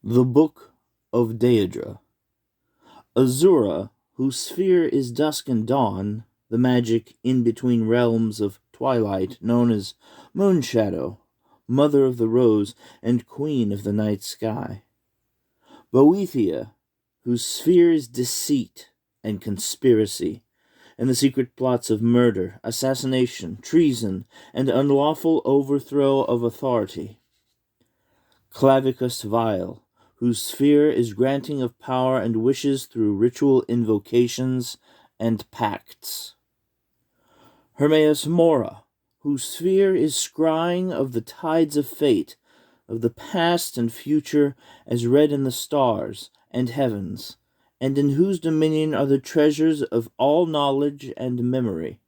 The Book of Daedra. Azura, whose sphere is dusk and dawn, the magic in-between realms of twilight known as Moonshadow, Mother of the Rose and Queen of the Night Sky. Boethia, whose sphere is deceit and conspiracy, and the secret plots of murder, assassination, treason, and unlawful overthrow of authority. Clavicus Vile, whose sphere is granting of power and wishes through ritual invocations and pacts. Hermaeus Mora, whose sphere is scrying of the tides of fate, of the past and future as read in the stars and heavens, and in whose dominion are the treasures of all knowledge and memory.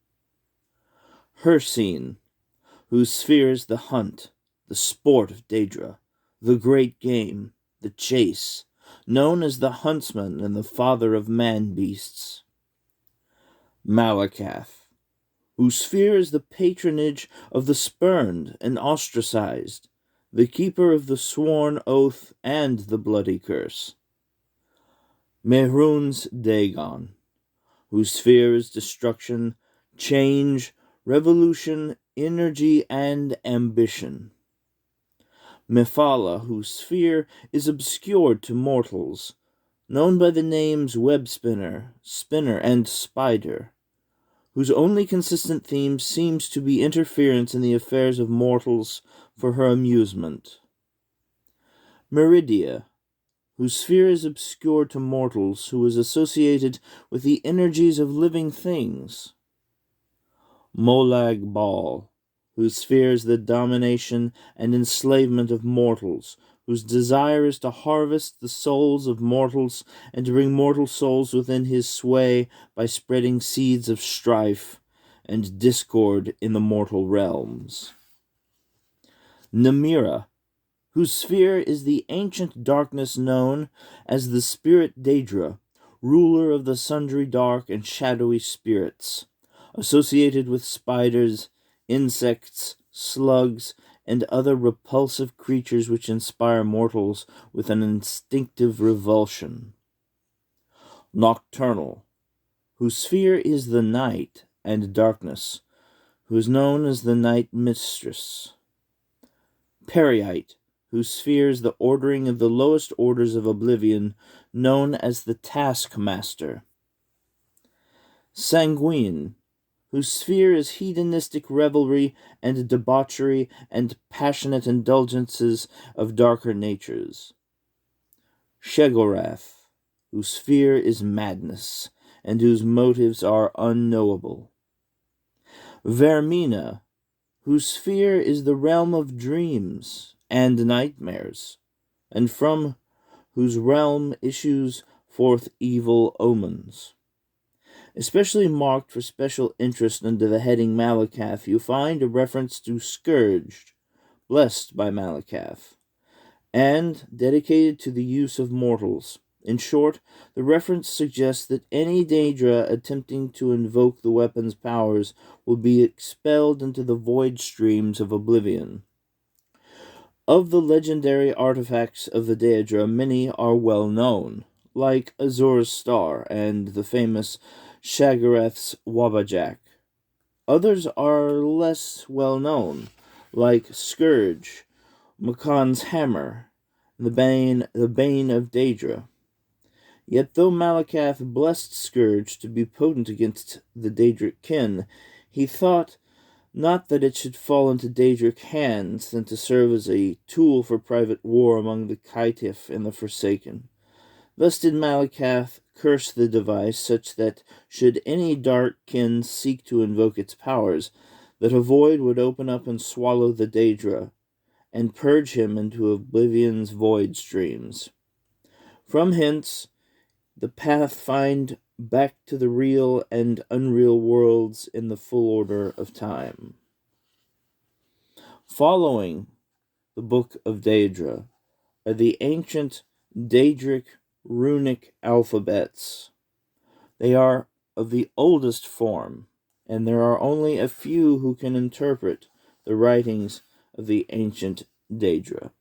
Hircine, whose sphere is the hunt, the sport of daedra, the great game, the chase, known as the huntsman and the father of man-beasts. Malakath, whose sphere is the patronage of the spurned and ostracized, the keeper of the sworn oath and the bloody curse. Mehrunes Dagon, whose sphere is destruction, change, revolution, energy, and ambition. Mephala, whose sphere is obscured to mortals, known by the names web-spinner, spinner, and spider, whose only consistent theme seems to be interference in the affairs of mortals for her amusement. Meridia, whose sphere is obscured to mortals, who is associated with the energies of living things. Molag Bal, whose sphere is the domination and enslavement of mortals, whose desire is to harvest the souls of mortals and to bring mortal souls within his sway by spreading seeds of strife and discord in the mortal realms. Namira, whose sphere is the ancient darkness known as the spirit daedra, ruler of the sundry dark and shadowy spirits, associated with spiders, insects, slugs, and other repulsive creatures which inspire mortals with an instinctive revulsion. Nocturnal, whose sphere is the night and darkness, who is known as the night mistress. Periite, whose sphere is the ordering of the lowest orders of oblivion, known as the taskmaster. Sanguine, whose sphere is hedonistic revelry and debauchery and passionate indulgences of darker natures. Shegorath, whose sphere is madness, and whose motives are unknowable. Vermina, whose sphere is the realm of dreams and nightmares, and from whose realm issues forth evil omens. Especially marked for special interest under the heading Malakath, you find a reference to Scourged, blessed by Malakath, and dedicated to the use of mortals. In short, the reference suggests that any daedra attempting to invoke the weapon's powers will be expelled into the void streams of oblivion. Of the legendary artifacts of the daedra, many are well known, like Azura's Star and the famous Shagarath's Wabajak. Others are less well known, like Scourge, Makan's Hammer, the Bane of Daedra. Yet though Malakath blessed Scourge to be potent against the Daedric kin, he thought not that it should fall into Daedric hands than to serve as a tool for private war among the Caitiff and the Forsaken. Thus did Malakath curse the device, such that, should any dark kin seek to invoke its powers, that a void would open up and swallow the daedra, and purge him into oblivion's void streams. From hence, the path find back to the real and unreal worlds in the full order of time. Following the Book of Daedra are the ancient Daedric runic alphabets. They are of the oldest form, and there are only a few who can interpret the writings of the ancient daedra.